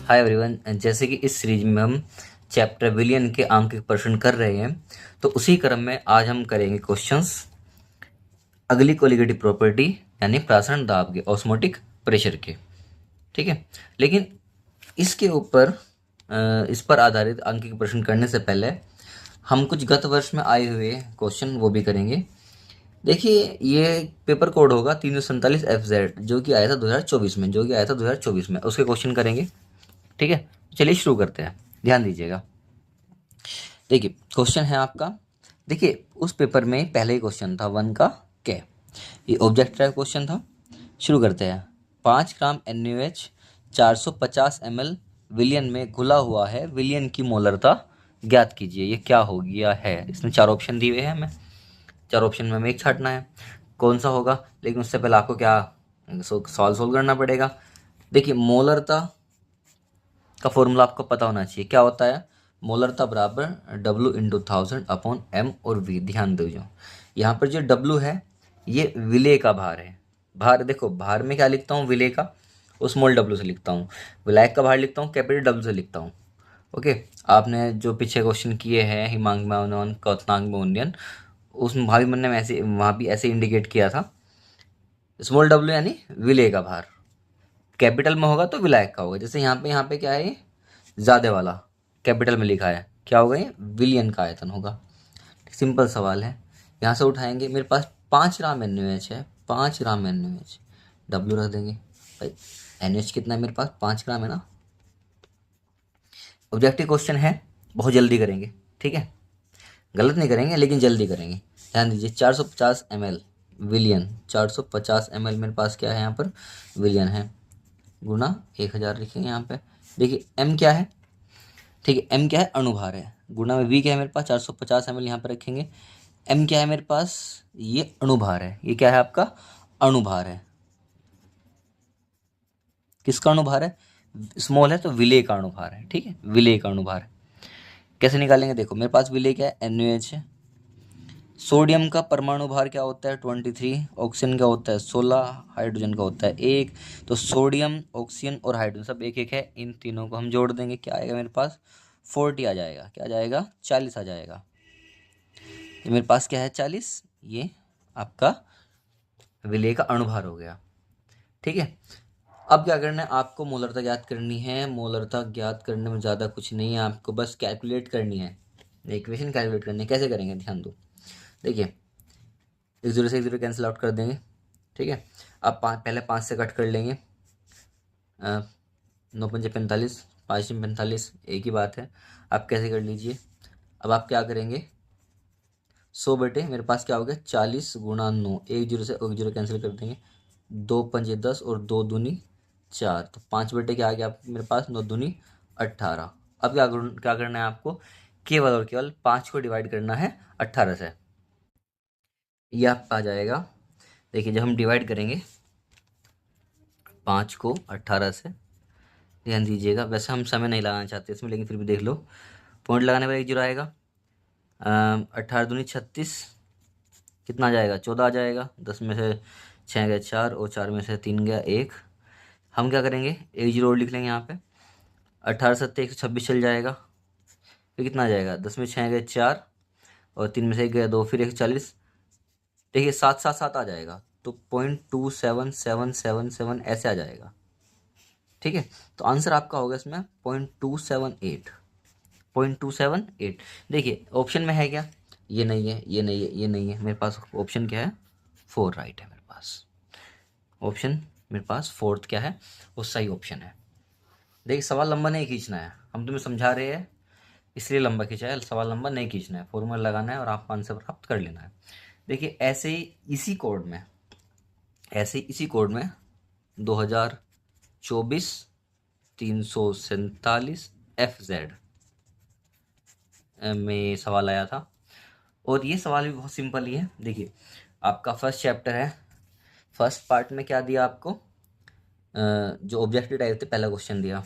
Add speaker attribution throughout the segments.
Speaker 1: Hi everyone, जैसे कि इस सीरीज में हम चैप्टर विलियन के आंकिक प्रश्न कर रहे हैं, तो उसी क्रम में आज हम करेंगे क्वेश्चंस अगली कोलिगेटिव प्रॉपर्टी यानी प्रासरण दाब के, ऑस्मोटिक प्रेशर के। ठीक है, लेकिन इसके ऊपर इस पर आधारित आंकिक प्रश्न करने से पहले हम कुछ गत वर्ष में आए हुए क्वेश्चन वो भी करेंगे। देखिए, ये पेपर कोड होगा 347 FZ जो कि आया था 2024 में, उसके क्वेश्चन करेंगे। ठीक है, चलिए शुरू करते हैं, ध्यान दीजिएगा। देखिए, क्वेश्चन है आपका, देखिए उस पेपर में पहले ही क्वेश्चन था 1 का क्या, ये ऑब्जेक्ट टाइप क्वेश्चन था। शुरू करते हैं। 5 ग्राम NaOH 450 ml विलियन में घुला हुआ है, विलियन की मोलरता ज्ञात कीजिए। ये क्या हो गया है? इसमें 4 ऑप्शन दिए हुए हैं, हमें 4 ऑप्शन में हमें एक छांटना है, कौन सा होगा। लेकिन उससे पहले आपको क्या सवाल सोल्व करना पड़ेगा। देखिए, मोलरता का फॉर्मूला आपको पता होना चाहिए, क्या होता है? मोलरता बराबर W/1000 M और V। ध्यान दीजिए, यहाँ पर जो W है ये विलेय का भार है। भार देखो, भार में क्या लिखता हूँ? विलेय का, वो स्मॉल w से लिखता हूँ। विलायक का भार लिखता हूँ कैपिटल W से लिखता हूँ। ओके, आपने जो पीछे क्वेश्चन किए हैं हिमांग में कौतनांग में उन्नयन, उसमें भाभी मन ने ऐसे वहाँ भी ऐसे इंडिकेट किया था, स्मॉल w यानी विलेय का भार, कैपिटल में होगा तो विलायक का होगा। जैसे यहाँ पे क्या है, ज़्यादा वाला कैपिटल में लिखा है, क्या होगा? ये विलियन का आयतन होगा। सिंपल सवाल है, यहाँ से उठाएंगे। मेरे पास 5 ग्राम NaOH है, 5 ग्राम NaOH, W रख देंगे भाई। NaOH कितना है मेरे पास? 5 ग्राम है ना। ऑब्जेक्टिव क्वेश्चन है, बहुत जल्दी करेंगे, ठीक है, गलत नहीं करेंगे लेकिन जल्दी करेंगे। ध्यान दीजिए, 450 ml विलियन, 450 ml मेरे पास क्या है यहाँ पर? विलियन है, गुना 1000 लिखेंगे यहाँ पे। देखिए M क्या है? ठीक है, M क्या है? अणुभार है। गुना में V क्या है मेरे पास? 450 ml यहाँ पर रखेंगे। M क्या है मेरे पास? ये अणुभार है। ये क्या है आपका? अणुभार है। किसका अणुभार है? स्मॉल है तो विलेय का अणुभार है। ठीक है, विलेय का अणुभार है। कैसे निकालेंगे? देखो, मेरे पास विलेय क्या है? NaOH है। सोडियम का परमाणु भार क्या होता है? 23। ऑक्सीजन का होता है 16, हाइड्रोजन का होता है 1। तो सोडियम, ऑक्सीजन और हाइड्रोजन सब एक एक है, इन तीनों को हम जोड़ देंगे, क्या आएगा मेरे पास? 40 आ जाएगा। क्या आ जाएगा? 40 आ जाएगा। ये मेरे पास क्या है? 40। ये आपका विलेय का अणुभार हो गया। ठीक है, अब क्या करना है आपको? मोलरता ज्ञात करनी है। मोलरता ज्ञात करने में ज़्यादा कुछ नहीं है, आपको बस कैलकुलेट करनी है, इक्वेशन कैलकुलेट करनी है। कैसे करेंगे? ध्यान दो। देखिए, 1 0 से 1 0 कैंसिल आउट कर देंगे। ठीक है, अब पहले 5 से कट कर लेंगे। 9 पंजे 45, 5 45, एक ही बात है। आप कैसे कर लीजिए। अब आप क्या करेंगे? 100 बटे मेरे पास क्या हो गया? 40 गुणा 9, 1 0 से 1 0 कैंसिल कर देंगे। 2 पंजे 10 और 2 दूनी 4, तो 5 बटे क्या आ गया मेरे पास? 9 दूनी 18। अब क्या करना है आपको? केवल और केवल 5 को डिवाइड करना है 18 से। यह आपका आ जाएगा। देखिए, जब हम डिवाइड करेंगे 5 को 18 से, ध्यान दीजिएगा, वैसे हम समय नहीं लगाना चाहते इसमें, लेकिन फिर भी देख लो। पॉइंट लगाने पर 1 0 आएगा। 18 दूनी 36, कितना आ जाएगा? 14 आ जाएगा। 10 में से 6 गया 4 और 4 में से 3 गया 1। हम क्या करेंगे? 1 0 और लिख लेंगे यहाँ पे। 18 सत्ते 126 चल जाएगा। फिर कितना आ जाएगा? 10 में 6 गए 4 और 3 में से 1 गया 2, फिर 140। देखिए 7 7 7 आ जाएगा, तो 0.2777 ऐसे आ जाएगा। ठीक है, तो आंसर आपका होगा इसमें 0.278, 0.278। देखिए ऑप्शन में है क्या? ये नहीं है, ये नहीं है, ये नहीं है। मेरे पास ऑप्शन क्या है? 4 राइट है मेरे पास। ऑप्शन मेरे पास 4th क्या है? वो सही ऑप्शन है। देखिए, सवाल लंबा नहीं खींचना है, हम तुम्हें समझा रहे हैं इसलिए लंबा खींचा है। सवाल लंबा नहीं खींचना है, फॉर्मूला लगाना है और आपको आंसर प्राप्त कर लेना है। देखिए, ऐसे ही इसी कोड में 2024 347 FZ में सवाल आया था, और ये सवाल भी बहुत सिंपल ही है। देखिए, आपका फर्स्ट चैप्टर है, फर्स्ट पार्ट में क्या दिया आपको? जो ऑब्जेक्टिव टाइप थे, पहला क्वेश्चन दिया।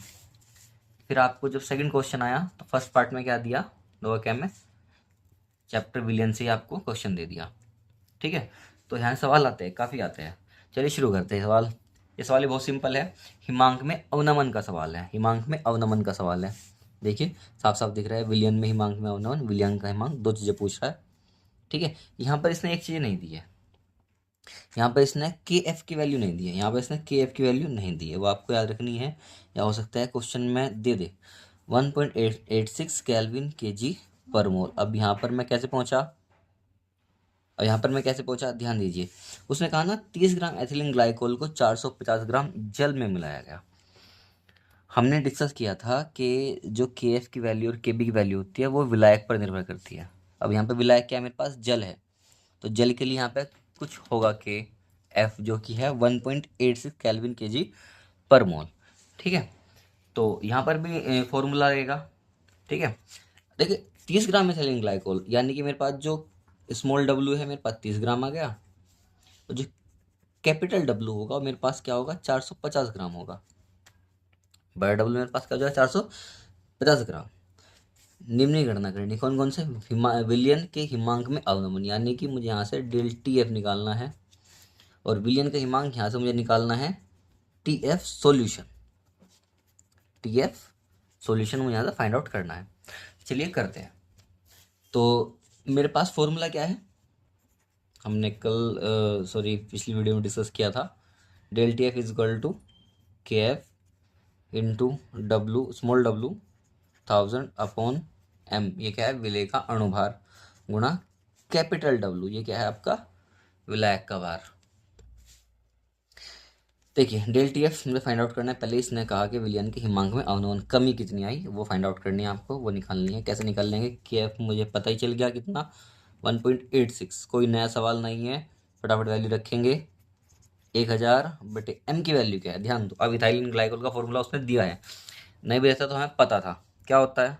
Speaker 1: फिर आपको जब सेकंड क्वेश्चन आया तो फर्स्ट पार्ट में क्या दिया? लोअर कैम में चैप्टर विलियन से ही आपको क्वेश्चन दे दिया। ठीक है, तो यहाँ सवाल आते हैं, काफ़ी आते हैं। चलिए शुरू करते हैं सवाल। ये सवाल बहुत सिंपल है, हिमांक में अवनमन का सवाल है, हिमांक में अवनमन का सवाल है। देखिए साफ साफ दिख रहा है, विलियन में हिमांक में अवनमन, विलियन का हिमांक, दो चीज़ें पूछ रहा है। ठीक है, यहाँ पर इसने एक चीज़ नहीं दी है, यहाँ पर इसने के एफ की वैल्यू नहीं दी है, यहाँ पर इसने के एफ की वैल्यू नहीं दी है, वो आपको याद रखनी है, या हो सकता है क्वेश्चन में दे दे। 1.86 केल्विन के जी पर मोल। अब यहाँ पर मैं कैसे पहुँचा, और यहाँ पर मैं कैसे पहुँचा, ध्यान दीजिए। उसने कहा ना 30 ग्राम एथिलीन ग्लाइकोल को 450 ग्राम जल में मिलाया गया। हमने डिस्कस किया था कि जो के एफ की वैल्यू और के बी की वैल्यू होती है वो विलायक पर निर्भर करती है। अब यहाँ पर विलायक क्या है, मेरे पास जल है, तो जल के लिए यहाँ पे कुछ होगा के एफ जो कि है 1.86 केल्विन के जी पर मोल। ठीक है, तो यहाँ पर भी फॉर्मूला रहेगा। ठीक है, देखिए 30 ग्राम एथिलीन ग्लाइकोल यानी कि मेरे पास जो स्मॉल डब्ल्यू है मेरे पास 30 ग्राम आ गया, और जो कैपिटल डब्ल्यू होगा मेरे पास क्या होगा, 450 ग्राम होगा। बड़ा डब्ल्यू मेरे पास क्या हो जाएगा, 450 ग्राम। निम्न गणना करनी, कौन कौन से, विलियन के हिमांक में अवनमन, यानी कि मुझे यहाँ से डेल टी एफ निकालना है, और विलियन का हिमांक यहाँ से मुझे निकालना है T F solution, T F solution मुझे यहाँ से फाइंड आउट करना है। चलिए करते हैं। तो मेरे पास फॉर्मूला क्या है, हमने कल पिछली वीडियो में डिस्कस किया था, del T F is equal to K F into W small W 1000 upon M, ये क्या है, विलय का अणुभार, गुणा कैपिटल डब्लू, ये क्या है आपका विलायक का भार। देखिए डेल टी एफ मुझे फाइंड आउट करना है, पहले इसने कहा कि विलियन के हिमांक में अवनमन कमी कितनी आई, वो फाइंड आउट करनी है आपको, वो निकालनी है। कैसे निकाल लेंगे, के एफ मुझे पता ही चल गया कितना, 1.86, कोई नया सवाल नहीं है, फटाफट वैल्यू रखेंगे। 1000 बटे एम की वैल्यू क्या है, ध्यान दो। अब इथाइलिन ग्लाइकोल का फॉर्मूला उसने दिया है, नहीं भी रहता तो हमें पता था क्या होता है,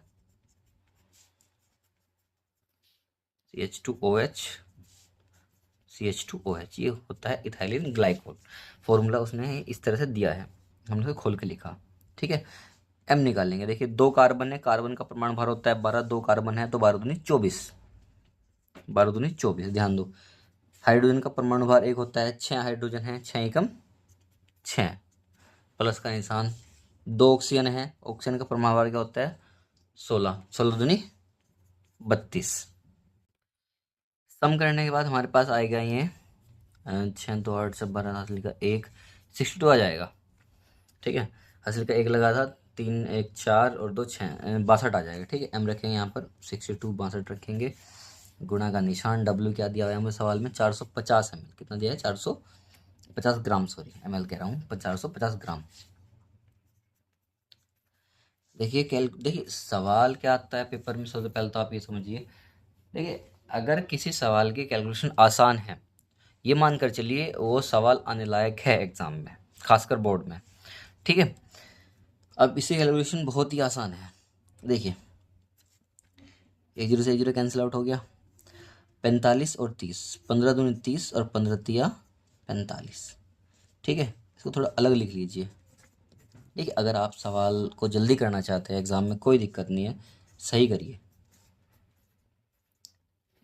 Speaker 1: CH2OH, CH2OH, ये होता है इथाइलिन ग्लाइकोल। फॉर्मूला उसने इस तरह से दिया है, हमने उसे खोल के लिखा। ठीक है, एम निकालेंगे। देखिए दो कार्बन है, कार्बन का परमाणु भार होता है 12, दो कार्बन है तो 12 दूनी 24, 12 दूनी 24, ध्यान दो। हाइड्रोजन का परमाणु भार एक होता है, 6 हाइड्रोजन है, 6 एकम 6, प्लस का निशान। दो ऑक्सीजन है, ऑक्सीजन का परमाणु भार क्या होता है 16, 16 दूनी 32। सम करने के बाद हमारे पास आएगा ये 6 2 8 से 12 हासिल का एक 62 आ जाएगा। ठीक है, हासिल का एक लगा था, 3 1 4 और 2 6 62 आ जाएगा। ठीक है, एम रखेंगे यहाँ पर 62 62 रखेंगे, गुणा का निशान। डब्ल्यू क्या दिया हुआ है हमें सवाल में, 450 ml, कितना दिया है 450 ग्राम, सॉरी ml कह रहा हूँ, 450 ग्राम। देखिए सवाल क्या आता है पेपर में, सबसे पहले तो आप ये समझिए। देखिए अगर किसी सवाल की कैलकुलेशन आसान है, ये मानकर चलिए वो सवाल आने लायक है एग्जाम में, खासकर बोर्ड में। ठीक है, अब इससे कैलकुलेशन बहुत ही आसान है। देखिए 1 0 से 1 0 कैंसिल आउट हो गया, 45 और 30, 15 दूनी 30 और 15 तिया 45। ठीक है, इसको थोड़ा अलग लिख लीजिए। देखिए अगर आप सवाल को जल्दी करना चाहते हैं एग्जाम में, कोई दिक्कत नहीं है, सही करिए।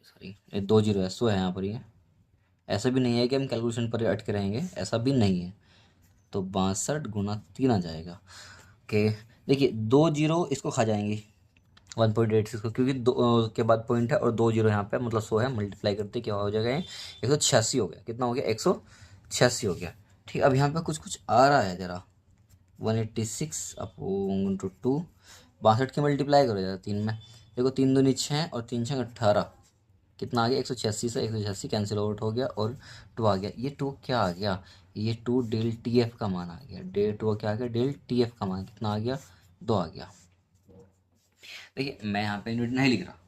Speaker 1: सॉरी ये 2 0 है, सो है यहाँ पर, ये ऐसा भी नहीं है कि हम कैलकुलेशन पर अटके रहेंगे, ऐसा भी नहीं है। तो 62 गुना 3 आ जाएगा। ओके, देखिए 2 0 इसको खा जाएंगी 1.86 को, क्योंकि दो के बाद पॉइंट है और 2 0 यहाँ पे, मतलब 100 है, मल्टीप्लाई करते क्या हो जाएगा, 186 हो गया। कितना हो गया, 186 हो गया। ठीक, अब यहाँ पे कुछ कुछ आ रहा है जरा, 186 अपॉन टू 2, 62 के मल्टीप्लाई करो जरा 3 में, देखो 3 दूनी 6 और 3 6 18, कितना आ गया 186 से 186 कैंसिल आउट हो गया और 2 आ गया। ये 2 क्या आ गया, ये 2 डेल टी एफ का मान आ गया, डेल 2 क्या आ गया, डेल टी एफ का मान कितना आ गया, 2 आ गया। देखिए मैं यहाँ पे यूनिट नहीं लिख रहा,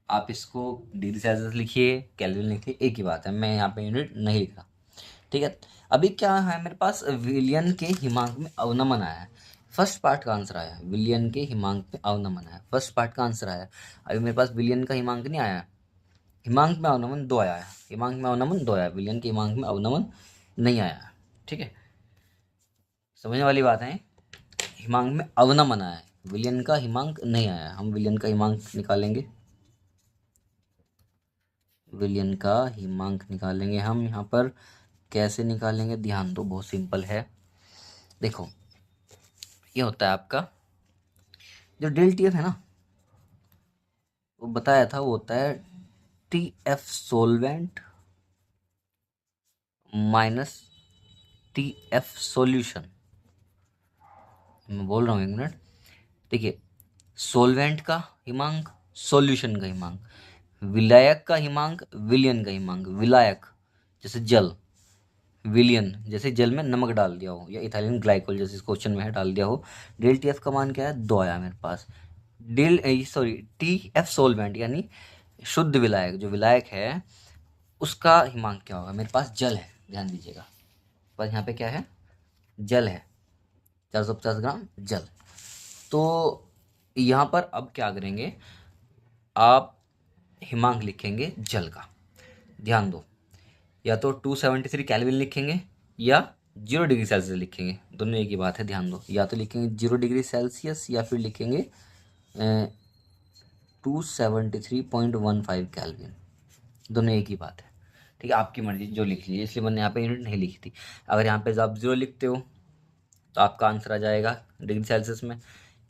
Speaker 1: आप इसको डिग्री सेल्सियस लिखिए, केल्विन लिखिए, एक ही बात है, मैं यहाँ पे यूनिट नहीं लिख रहा। ठीक है, अभी क्या है मेरे पास, विलियन के हिमांक में अवनमन आया है, फर्स्ट पार्ट का आंसर आया है, विलियन के हिमांक में अवनमन आया, फर्स्ट पार्ट का आंसर आया। अभी मेरे पास विलियन का हिमांक नहीं आया, हिमांक में अवनमन 2 आया है, हिमांक में अवनमन 2 आया, विलियन के हिमांक में अवनमन नहीं आया है। ठीक है, समझने वाली बात है, हिमांक में अवनमन आया है, विलियन का हिमांक नहीं आया। हम विलियन का हिमांक निकालेंगे, विलियन का हिमांक निकालेंगे हम यहाँ पर कैसे निकालेंगे ध्यान दो, बहुत सिंपल है। देखो ये होता है आपका जो डेल टी एफ है ना, वो बताया था, वो होता है T F solvent minus T F solution. मैं बोल रहा हूँ एक मिनट। देखिए सोलवेंट का हिमांक, सॉल्यूशन का हिमांक, विलायक का हिमांक, विलयन का हिमांक। विलायक जैसे जल, विलियन जैसे जल में नमक डाल दिया हो, या इथाइलिन ग्लाइकोल जैसे इस क्वेश्चन में है डाल दिया हो। डेल टी एफ का मान क्या है, 2 आया मेरे पास। टी एफ सोलवेंट यानी शुद्ध विलायक, जो विलायक है उसका हिमांक क्या होगा, मेरे पास जल है, ध्यान दीजिएगा। बस यहाँ पे क्या है, जल है, 450 ग्राम जल। तो यहाँ पर अब क्या करेंगे, आप हिमांक लिखेंगे जल का। ध्यान दो, या तो 273 कैल्विन लिखेंगे या 0 डिग्री सेल्सियस लिखेंगे, दोनों एक ही बात है। ध्यान दो, या तो लिखेंगे 0 डिग्री सेल्सियस या फिर लिखेंगे 273.15 कैल्विन, दोनों एक ही बात है। ठीक है, आपकी मर्जी जो लिख लीजिए, इसलिए मैंने यहाँ पे यूनिट नहीं लिखी थी। अगर यहाँ पे आप 0 लिखते हो तो आपका आंसर आ जाएगा डिग्री सेल्सियस में,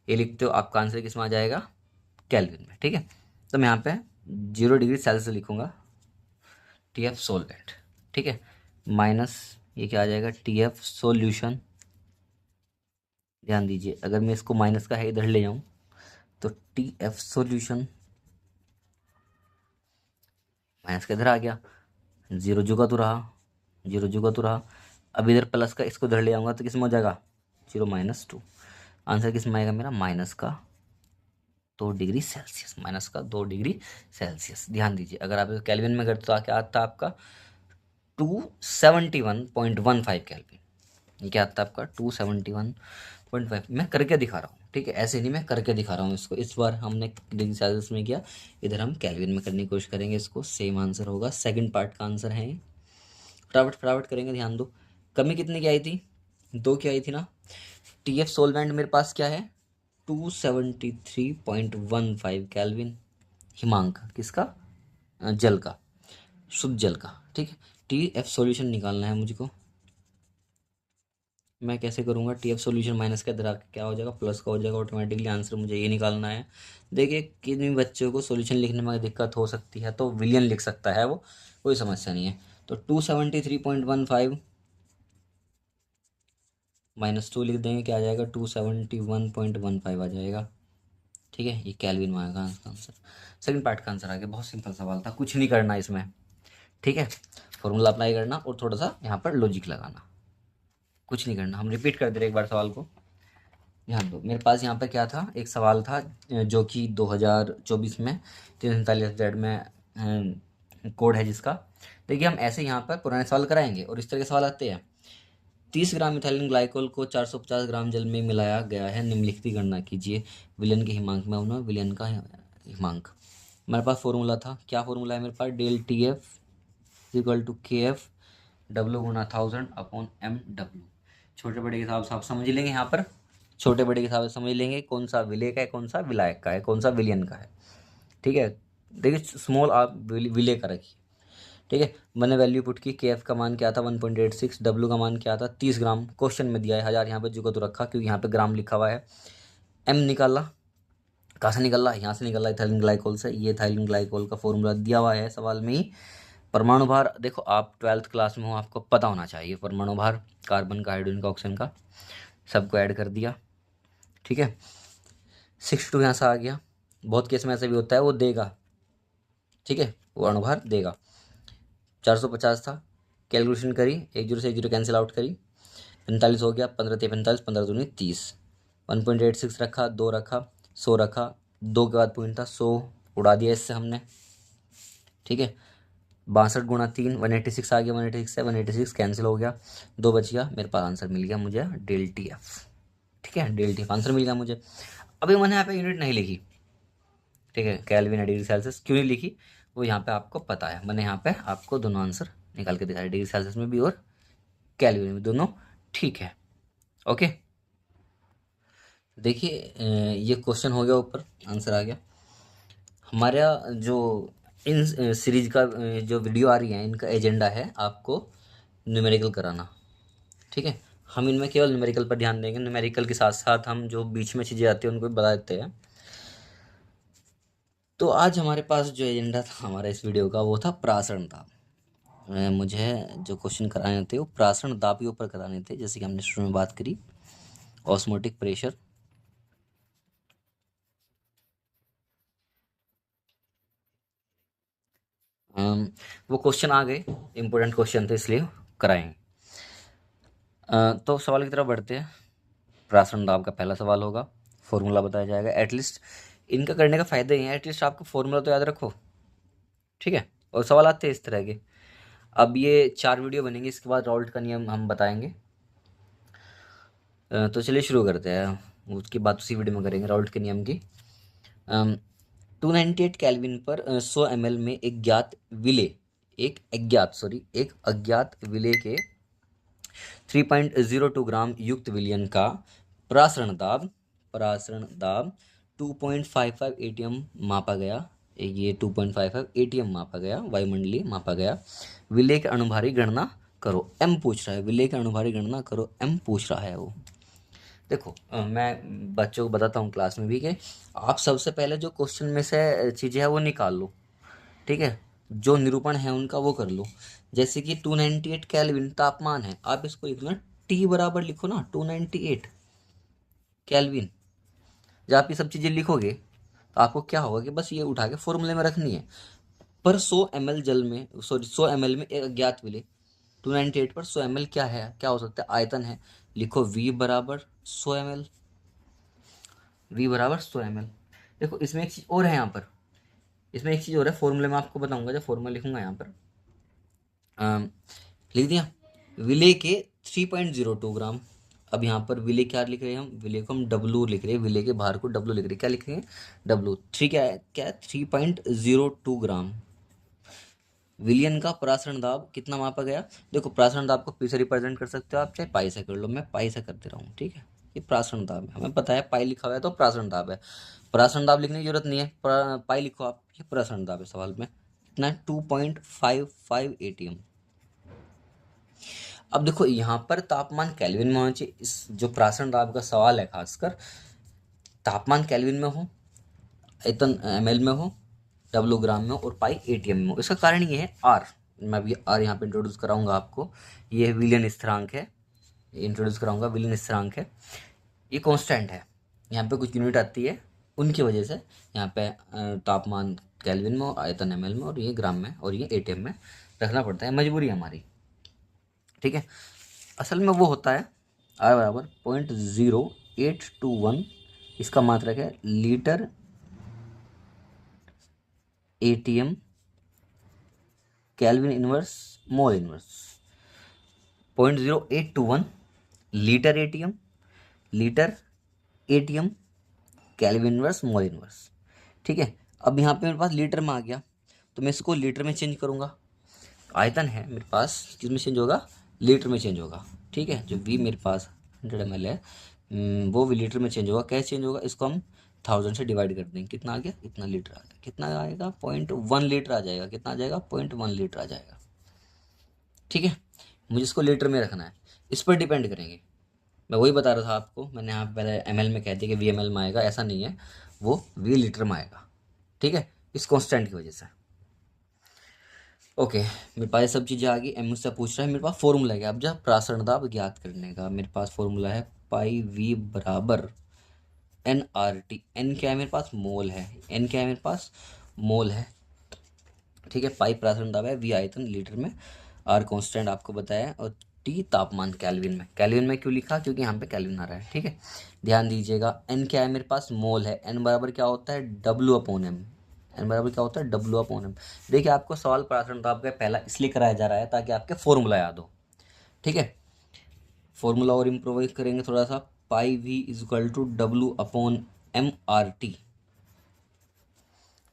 Speaker 1: ये लिखते हो आपका आंसर किस में आ जाएगा, कैल्विन में। ठीक है, तो मैं यहाँ पे 0 डिग्री सेल्सियस लिखूंगा, टी एफ सोलवेंट। ठीक है, माइनस ये क्या आ जाएगा, टी एफ सोल्यूशन। ध्यान दीजिए, अगर मैं इसको माइनस का है इधर ले जाऊं तो टी एफ सोल्यूशन माइनस का इधर आ गया, जीरो जुगा तो रहा, जीरो जुगा तो रहा। अब इधर प्लस का इसको इधर ले जाऊंगा तो किस में हो जाएगा, 0 - 2। आंसर किस में आएगा मेरा, माइनस का 2 डिग्री सेल्सियस, माइनस का 2 डिग्री सेल्सियस। ध्यान दीजिए, अगर आप कैल्विन में करते तो क्या आता आपका 271.15 कैल्विन। ये क्या आता है आपका 271.5। मैं करके दिखा रहा हूँ, ठीक है, ऐसे नहीं, मैं करके दिखा रहा हूँ इसको। इस बार हमने डिग्री सेल्सियस में किया, इधर हम कैल्विन में करने की कोशिश करेंगे इसको, सेम आंसर होगा। सेकंड पार्ट का आंसर है, फटाफट फटाफट करेंगे। ध्यान दो, कमी कितनी की आई थी, 2 की आई थी ना। टी एफ सोलवेंट मेरे पास क्या है, 273.15 कैल्विन, हिमांक किसका, जल का, शुद्ध जल का। ठीक है, टी एफ सॉल्यूशन निकालना है मुझको। मैं कैसे करूँगा, टी एफ सॉल्यूशन माइनस का इधर क्या हो जाएगा, प्लस का हो जाएगा ऑटोमेटिकली। आंसर मुझे ये निकालना है। देखिए किन बच्चों को सॉल्यूशन लिखने में दिक्कत हो सकती है तो विलियन लिख सकता है, वो कोई समस्या नहीं है। तो 273.15 -2 लिख देंगे, क्या आ जाएगा 271.15 आ जाएगा। ठीक है, ये कैल्विन में आएगा आंसर। सेकंड पार्ट का आंसर आ गया, बहुत सिंपल सवाल था, कुछ नहीं करना इसमें। ठीक है, फॉर्मूला अप्लाई करना और थोड़ा सा यहाँ पर लॉजिक लगाना, कुछ नहीं करना। हम रिपीट कर दे रहे एक बार सवाल को, ध्यान दो। मेरे पास यहाँ पर क्या था, एक सवाल था जो कि 2024 में 347 में कोड है जिसका। देखिए हम ऐसे यहाँ पर पुराने सवाल कराएंगे और इस तरह के सवाल आते हैं। 30 ग्राम इथाइलिन ग्लाइकोल को 450 ग्राम जल में मिलाया गया है, निम्नलिखित की गणना कीजिए। विलयन के हिमांक में होना, विलयन का हिमांक। मेरे पास फॉर्मूला था, क्या फॉर्मूला है मेरे पास, del T F equal to K F W गुना 1000/m W। छोटे बड़े के हिसाब से आप समझ लेंगे, यहाँ पर छोटे बड़े के हिसाब से समझ लेंगे कौन सा विलय का है, कौन सा विलायक का है, कौन सा विलियन का है। ठीक है, देखिए स्मॉल आप विलय का रखिए। ठीक है, मैंने वैल्यू पुट की, के एफ का मान क्या था 1.86, डब्ल्यू का मान क्या था 30 ग्राम, क्वेश्चन में दिया है 1000, यहाँ पे जुगा तो रखा क्योंकि यहाँ पे ग्राम लिखा हुआ है। एम निकाला, कहाँ से निकला, यहाँ से निकला इथाइलिन ग्लाइकोल से। ये इथाइलिन ग्लाइकोल का फॉर्मूला दिया हुआ है सवाल में ही। परमाणु भार, देखो आप 12th क्लास में हो, आपको पता होना चाहिए परमाणु भार, कार्बन का, हाइड्रोजन का, ऑक्सीजन का, सबको ऐड कर दिया। ठीक है, 62 यहाँ से आ गया। बहुत केस में ऐसा भी होता है वो देगा, ठीक है, वो अणुभार देगा। 450 था, कैलकुलेशन करी, 1 0 से 1 0 कैंसिल आउट करी, 45 हो गया, 15 × 45, 15 दूनी 30, 1.86 रखा, 2 रखा, 100 रखा, 2 के बाद पॉइंट था, 100 उड़ा दिया इससे हमने। ठीक है, 62 × 3 186 आ गया, 186 से 186 कैंसिल हो गया, 2 बच गया, मेरे पास आंसर मिल गया मुझे डेल टी एफ। ठीक है, डेल टी एफ आंसर मिल गया मुझे। अभी मैंने यहाँ पे यूनिट नहीं लिखी, ठीक है, कैल्विन डिग्री सेल्सियस क्यों नहीं लिखी, वो यहाँ पे आपको पता है। मैंने यहाँ पे आपको दोनों आंसर निकाल के दिखाया, डिग्री सेल्सियस में भी और कैल्विन में, दोनों ठीक है। ओके, देखिए ये क्वेश्चन हो गया, ऊपर आंसर आ गया हमारा। जो इन सीरीज का जो वीडियो आ रही है, इनका एजेंडा है आपको न्यूमेरिकल कराना। ठीक है, हम इनमें केवल न्यूमेरिकल पर ध्यान देंगे, न्यूमेरिकल के साथ साथ हम जो बीच में चीज़ें आती हैं उनको भी बता देते हैं। तो आज हमारे पास जो एजेंडा था हमारा इस वीडियो का वो था प्रासरण दाब। मुझे जो क्वेश्चन कराने थे वो प्रासरण दाब के ऊपर कराने थे, जैसे कि हमने शुरू में बात करी ऑस्मोटिक प्रेशर। वो क्वेश्चन आ गए, इम्पोर्टेंट क्वेश्चन थे इसलिए कराएंगे। तो सवाल की तरफ बढ़ते हैं। प्रासरण दाब का पहला सवाल होगा, फॉर्मूला बताया जाएगा। एटलीस्ट इनका करने का फ़ायदा ही है, एटलीस्ट आपको फॉर्मूला तो याद रखो। ठीक है, और सवाल आते हैं इस तरह के। अब ये 4 वीडियो बनेंगे, इसके बाद राउल्ट का नियम हम बताएंगे। तो चलिए शुरू करते हैं, उसकी बात उसी वीडियो में करेंगे राउल्ट के नियम की। 298 केल्विन पर 100 ml में एक अज्ञात विलेय के 3.02 ग्राम युक्त विलयन का प्रासरण दाब 2.55 एटीएम मापा गया। ये 2.55 एटीएम मापा गया, वायुमंडलीय मापा गया। विलेय के अणुभारी गणना करो, एम पूछ रहा है। विलेय के अणुभारी गणना करो, एम पूछ रहा है वो। देखो मैं बच्चों को बताता हूँ क्लास में भी कि आप सबसे पहले जो क्वेश्चन में से चीज़ें हैं वो निकाल लो। ठीक है, जो निरूपण है उनका वो कर लो। जैसे कि 298 केल्विन तापमान है, आप इसको लिख लो ना, टी बराबर लिखो ना 298 केल्विन। जब आप ये सब चीज़ें लिखोगे तो आपको क्या होगा कि बस ये उठा के फॉर्मूले में रखनी है। पर 100 ml जल में, सॉरी 100 ml में एक अज्ञात विलेय, 298 पर 100 ml क्या है, क्या हो सकता है, आयतन है। लिखो V बराबर 100 ml, V बराबर 100 ml। देखो इसमें एक चीज़ और है, यहाँ पर इसमें एक चीज़ और है, फॉर्मूले में आपको बताऊंगा जब फॉर्मूला लिखूंगा। यहाँ पर लिख दिया विलेय के 3.02 ग्राम। अब यहाँ पर विलेय क्या लिख रहे हैं हम, विलेय को हम डब्लू लिख रहे हैं, विलेय के भार को डब्लू लिख रहे हैं। क्या लिख रहे हैं, डब्लू। 3 क्या है, 3.02 ग्राम। विलियन का प्रासरण दाब कितना मापा गया। देखो प्रासरण दाब को पी से रिप्रेजेंट कर सकते हो आप, चाहे पाई से कर लो, मैं पाई से करते रहा हूँ। ठीक है, ये प्रासरण दाब है, हमें पता है पाई लिखा हुआ है तो प्रासरण दाब है। प्रासरण दाब लिखने की जरूरत नहीं है, पाई लिखो आप, ये प्रासरण दाब है। सवाल में कितना है, 2.55 एटीएम। अब देखो यहाँ पर तापमान केल्विन में होना चाहिए। इस जो प्रासरण दाब का सवाल है खासकर तापमान केल्विन में हो, आयतन ml में हो, डब्लू ग्राम में हो और पाई एटीएम में हो। इसका कारण ये है आर, मैं अभी आर यहाँ पे इंट्रोड्यूस कराऊंगा आपको। ये विलियन स्थिरांक है, इंट्रोड्यूस कराऊंगा, विलियन स्थिरांक है। ये कांस्टेंट है, यहाँ पे कुछ यूनिट आती है उनकी वजह से यहाँ पे तापमान केल्विन में और आयतन ml में और ये ग्राम में और ये एटीएम में रखना पड़ता है, मजबूरी है हमारी। ठीक है, असल में वो होता है आर बराबर 0.0821, इसका मात्रक है litre ATM kelvin inverse mole inverse. 0.0821 litre ATM, litre ATM kelvin inverse mole inverse. ठीक है, अब यहाँ पे मेरे पास लीटर में आ गया तो मैं इसको लीटर में चेंज करूँगा। आयतन है मेरे पास, किस में चेंज होगा, लीटर में चेंज होगा। ठीक है, जो वी मेरे पास 100 ml है वो भी लीटर में चेंज होगा। कैसे चेंज होगा, इसको हम 1000 से डिवाइड कर देंगे, कितना आ गया, इतना लीटर आ गया। कितना आएगा, 0.1 लीटर आ जाएगा। कितना आ जाएगा, 0.1 लीटर आ जाएगा। ठीक है, मुझे इसको लीटर में रखना है, इस पर डिपेंड करेंगे। मैं वही बता रहा था आपको, मैंने यहाँ पहले ml में कह दिया कि वी ml में आएगा, ऐसा नहीं है, वो वी लीटर में आएगा। ठीक है, इस कॉन्स्टेंट की वजह से। ओके, मेरे पास ये सब चीज़ें आ गई। एम मुझसे पूछ रहा है, मेरे पास फॉर्मूला है अब जब प्रासरण दाब ज्ञात करने का। मेरे पास फॉर्मूला है पाई वी बराबर एन आर टी। एन क्या है मेरे पास, मोल है। एन क्या है मेरे पास, मोल है। ठीक है, पाई प्रासरण दाब है, वी आयतन लीटर में, आर कांस्टेंट आपको बताया और टी तापमान केल्विन में। केल्विन में क्यों लिखा, क्योंकि यहाँ पे केल्विन आ रहा है। ठीक है, ध्यान दीजिएगा। एन क्या है मेरे पास, मोल है। एन बराबर क्या होता है, डब्ल्यू अपॉन एम। एन बराबर क्या होता है, डब्ल्यू अपॉन एम। देखिए आपको सवाल प्रासरण दाब का पहला इसलिए कराया जा रहा है ताकि आपके फॉर्मूला याद हो। ठीक है, फॉर्मूला और इम्प्रोवाइज करेंगे थोड़ा सा। Pi V is equal to W upon M R T.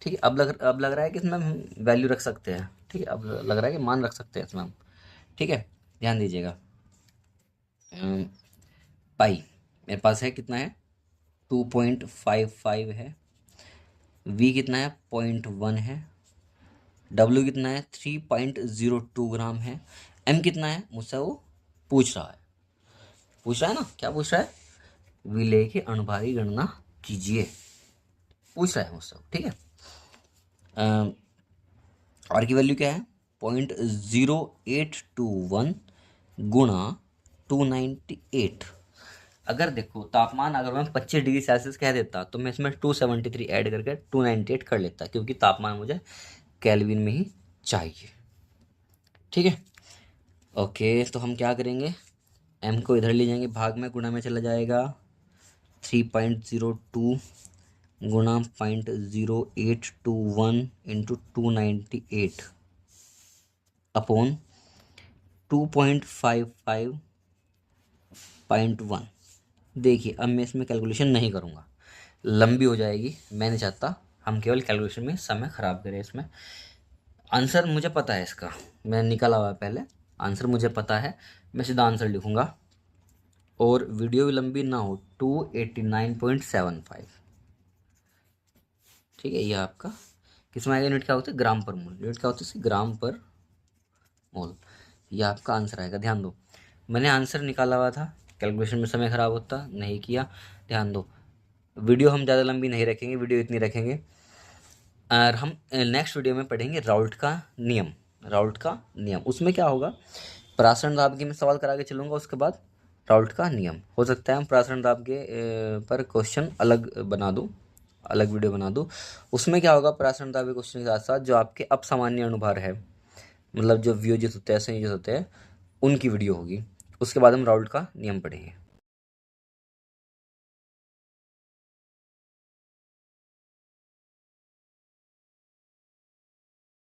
Speaker 1: ठीक है, अब लग रहा है कि इसमें हम वैल्यू रख सकते हैं। ठीक है, अब लग रहा है कि मान रख सकते हैं इसमें हम। ठीक है, ध्यान दीजिएगा। पाई मेरे पास है, कितना है, 2.55 है। वी कितना है, 0.1 है। डब्ल्यू कितना है, 3.02 ग्राम है। एम कितना है मुझसे वो पूछ रहा है ना, क्या पूछ रहा है, विलेय के अनुभाग की गणना कीजिए, पूछ रहा है मुझसे, ठीक है। आर की वैल्यू क्या है, 0.0821 गुणा 298। अगर देखो तापमान अगर मैं 25 डिग्री सेल्सियस कह देता तो मैं इसमें 273 ऐड करके 298 कर लेता, क्योंकि तापमान मुझे केल्विन में ही चाहिए, ठीक है। ओके, तो हम क्या करेंगे, एम को इधर ले जाएंगे, भाग में गुणा में चला जाएगा, 3.02 गुणा 0.0821 इंटू 298 अपॉन 2.55.1। देखिए अब मैं इसमें कैलकुलेशन नहीं करूँगा, लंबी हो जाएगी, मैं नहीं चाहता हम केवल कैलकुलेशन में समय ख़राब करें। इसमें आंसर मुझे पता है इसका, मैं निकाला हुआ है पहले, आंसर मुझे पता है, मैं सीधा आंसर लिखूँगा और वीडियो भी लंबी ना हो, 289.75, ठीक है। ये आपका किस में आएगा, यूनिट क्या होता है, ग्राम पर मोल, यूनिट क्या होती है इसकी, ग्राम पर मोल। ये आपका आंसर आएगा। ध्यान दो मैंने आंसर निकाला हुआ था, कैलकुलेशन में समय ख़राब होता, नहीं किया। ध्यान दो वीडियो हम ज़्यादा लंबी नहीं रखेंगे, वीडियो इतनी रखेंगे, और हम नेक्स्ट वीडियो में पढ़ेंगे राउल्ट का नियम। राउल्ट का नियम उसमें क्या होगा, प्रासरण दाब के मैं सवाल करा के चलूँगा, उसके बाद राउल्ट का नियम, हो सकता है हम प्रासरण दाब के पर क्वेश्चन अलग बना दूँ, अलग वीडियो बना दूँ। उसमें क्या होगा, प्रासरण दाब के क्वेश्चन के साथ साथ जो आपके अपसामान्य अनुभार है, मतलब जो वियोजित होते हैं, संयोजित होते हैं, उनकी वीडियो होगी। उसके बाद हम राउल्ट का नियम पढ़ेंगे।